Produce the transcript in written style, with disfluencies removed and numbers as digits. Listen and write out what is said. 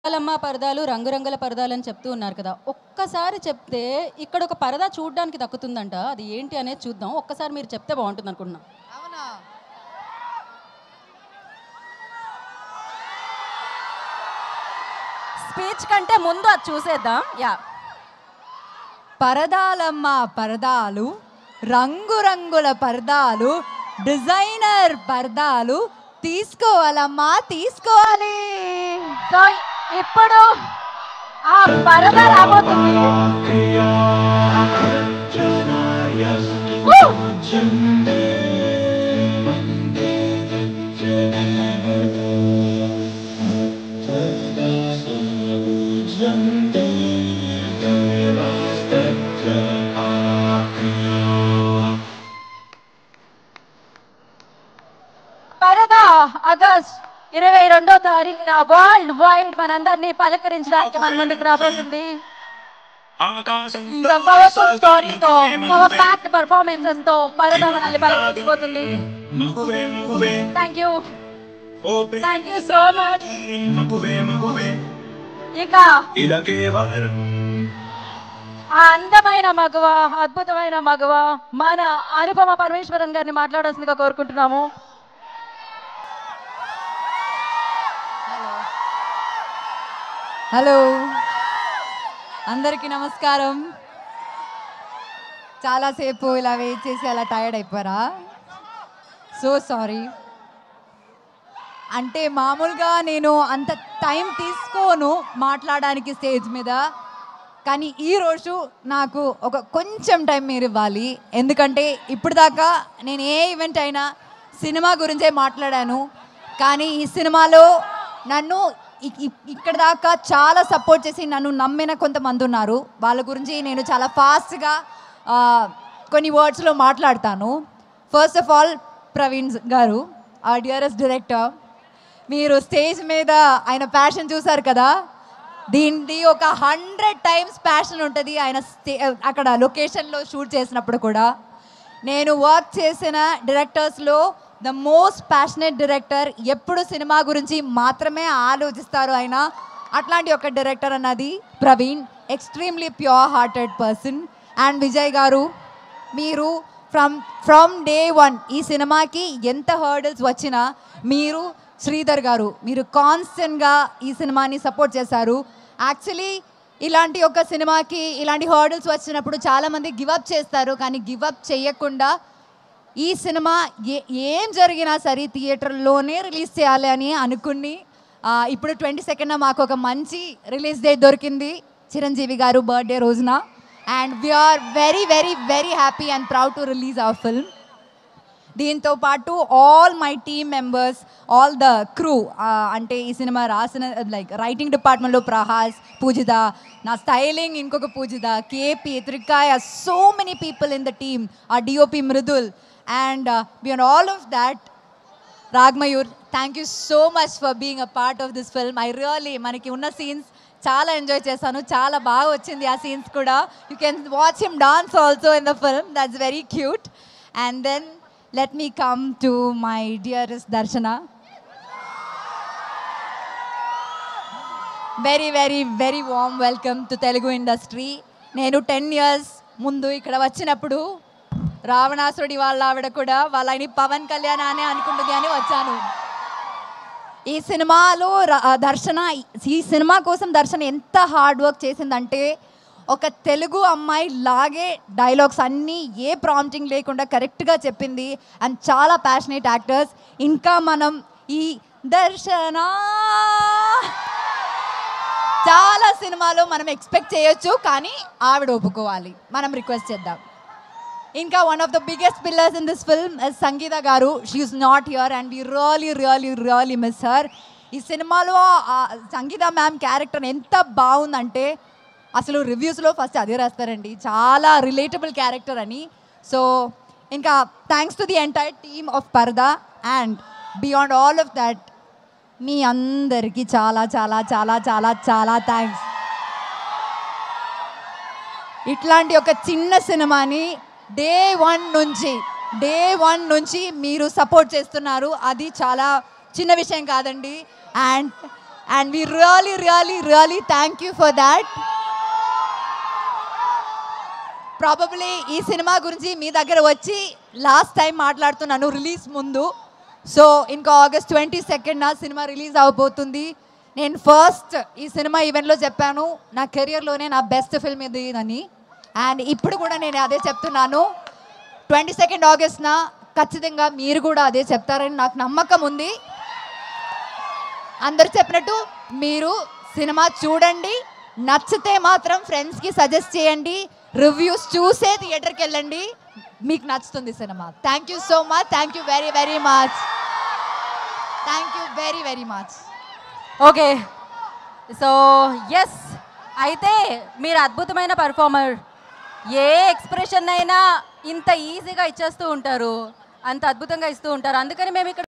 పరదాలమ్మ పరదాలు రంగురంగుల పరదాలు అని చెప్తూ ఉన్నారు కదా, ఒక్కసారి చెప్తే ఇక్కడ ఒక పరదా చూడడానికి దక్కుతుందంట. అది ఏంటి అనేది చూద్దాం. ఒక్కసారి మీరు చెప్తే బాగుంటుంది అనుకుంటున్నా. అవునా? స్పీచ్ కంటే ముందు అది చూసేద్దాం. యా, పరదాలమ్మ పరదాలు, రంగురంగుల పరదాలు, డిజైనర్ పరదాలు తీసుకోవాలమ్మా, తీసుకోవాలి. సో ఇప్పుడు ఆ పరదా రాబోతుంది. పరదా ఆగస్ట్ 22వ తారీఖున వరల్డ్ వైడ్ మనందరినీ పలకరించడానికి మన ముందుకు రాబోతుంది. పర్ఫార్మెన్స్ తో పరదా మనల్ని పలకరించబోతుంది. Thank you so much. ఇక ఆ అందమైన మగవ, అద్భుతమైన మగవ మన అనుపమ పరమేశ్వరన్ గారిని మాట్లాడాల్సిందిగా కోరుకుంటున్నాము. హలో, అందరికీ నమస్కారం. చాలాసేపు ఇలా వెయిట్ చేసి అలా టైర్డ్ అయిపోయారా? So sorry. అంటే మామూలుగా నేను అంత టైం తీసుకోను మాట్లాడడానికి స్టేజ్ మీద, కానీ ఈరోజు నాకు ఒక కొంచెం టైం మీరు ఇవ్వాలి. ఎందుకంటే ఇప్పుడు దాకా నేను ఏ ఈవెంట్ అయినా సినిమా గురించే మాట్లాడాను, కానీ ఈ సినిమాలో నన్ను ఇక్కడ దాకా చాలా సపోర్ట్ చేసి నన్ను నమ్మిన కొంతమంది ఉన్నారు. వాళ్ళ గురించి నేను చాలా ఫాస్ట్గా కొన్ని వర్డ్స్లో మాట్లాడతాను. ఫస్ట్ ఆఫ్ ఆల్ ప్రవీణ్ గారు, ఆ డియరెస్ట్ డైరెక్టర్, మీరు స్టేజ్ మీద ఆయన ప్యాషన్ చూసారు కదా, దీనిది ఒక 100 times ప్యాషన్ ఉంటుంది ఆయన అక్కడ లొకేషన్లో షూట్ చేసినప్పుడు కూడా. నేను వర్క్ చేసిన డైరెక్టర్స్లో ద మోస్ట్ ప్యాషనేట్ డైరెక్టర్, ఎప్పుడు సినిమా గురించి మాత్రమే ఆలోచిస్తారు ఆయన. అట్లాంటి ఒక డైరెక్టర్ అన్నది Praveen. Extremely pure hearted person. And Vijay గారు, మీరు ఫ్రమ్ డే 1 ఈ సినిమాకి ఎంత హర్డల్స్ వచ్చినా మీరు, శ్రీధర్ గారు, మీరు కాన్స్టెంట్గా ఈ సినిమాని సపోర్ట్ చేశారు. యాక్చువల్లీ ఇలాంటి ఒక సినిమాకి ఇలాంటి హర్డల్స్ వచ్చినప్పుడు చాలామంది గివప్ చేస్తారు, కానీ గివప్ చేయకుండా ఈ సినిమా ఏం జరిగినా సరే థియేటర్లోనే రిలీజ్ చేయాలి అని అనుకుని ఇప్పుడు 22న మాకు ఒక మంచి రిలీజ్ డేట్ దొరికింది, చిరంజీవి గారు బర్త్డే రోజున. And we are very very very happy and proud to release our film. దీంతో పాటు all my team members, all the crew, అంటే ఈ సినిమా రాసిన లైక్ రైటింగ్ డిపార్ట్మెంట్లో ప్రహాస్, పూజిత, నా స్టైలింగ్ ఇంకొక Poojitha, KP, Trikaya, so many people in the team, ఆ DOP Mridul. And beyond all of that, Ragmayur, thank you so much for being a part of this film. I really, manaki unna scenes chaala enjoy chesanu, chaala baaga vachindi aa scenes kuda. You can watch him dance also in the film. That's very cute. And then let me come to my dearest Darshana. Very very very warm welcome to Telugu industry. Nenu 10 years mundu ikkada vachinappudu రావణాసురుడి వాళ్ళ ఆవిడ కూడా వాళ్ళని పవన్ కళ్యాణ్ అనే అనుకుంటుంది అని వచ్చాను. ఈ సినిమాలో దర్శన, ఈ సినిమా కోసం దర్శన ఎంత హార్డ్ వర్క్ చేసిందంటే, ఒక తెలుగు అమ్మాయి లాగే డైలాగ్స్ అన్నీ ఏ ప్రాంప్టింగ్ లేకుండా కరెక్ట్గా చెప్పింది. అండ్ చాలా ప్యాషనేట్ యాక్టర్స్. ఇంకా మనం ఈ దర్శన చాలా సినిమాలో మనం ఎక్స్పెక్ట్ చేయొచ్చు, కానీ ఆవిడ ఒప్పుకోవాలి, మనం రిక్వెస్ట్ చేద్దాం. ఇంకా one of the biggest pillars in this film is Sangeeta garu. She is not here and we really really really miss her. ఈ సినిమాలో సంగీత మ్యామ్ క్యారెక్టర్ ఎంత బాగుందంటే అసలు రివ్యూస్లో ఫస్ట్ అదే రాస్తారండి, చాలా రిలేటబుల్ క్యారెక్టర్ అని. సో ఇంకా thanks to the entire team of Paradha. And beyond all of that మీ అందరికీ చాలా చాలా చాలా చాలా చాలా థ్యాంక్స్. ఇట్లాంటి ఒక చిన్న సినిమాని డే వన్ నుంచి మీరు సపోర్ట్ చేస్తున్నారు, అది చాలా చిన్న విషయం కాదండి. And we really really really thank you for that. Probably ఈ సినిమా గురించి మీ దగ్గర వచ్చి లాస్ట్ టైం మాట్లాడుతున్నాను రిలీజ్ ముందు. సో ఇంకా August 22 నా సినిమా రిలీజ్ అవబోతుంది. నేను ఫస్ట్ ఈ సినిమా ఈవెంట్లో చెప్పాను నా కెరియర్లోనే నా బెస్ట్ ఫిల్మ్ ఇది అని. అండ్ ఇప్పుడు కూడా నేను అదే చెప్తున్నాను. 22 Augustన ఖచ్చితంగా మీరు కూడా అదే చెప్తారని నాకు నమ్మకం ఉంది. అందరు చెప్పినట్టు మీరు సినిమా చూడండి, నచ్చితే మాత్రం ఫ్రెండ్స్కి సజెస్ట్ చేయండి, రివ్యూస్ చూసే థియేటర్కి వెళ్ళండి, మీకు నచ్చుతుంది సినిమా. Thank you so much. Thank you very very much. Thank you very very much. Okay, so yes, అయితే మీరు అద్భుతమైన పర్ఫార్మర్. ఏ ఎక్స్ప్రెషన్ అయినా ఇంత ఈజీగా ఇచ్చేస్తూ ఉంటారు, అంత అద్భుతంగా ఇస్తూ ఉంటారు. అందుకని మేము ఇక్కడ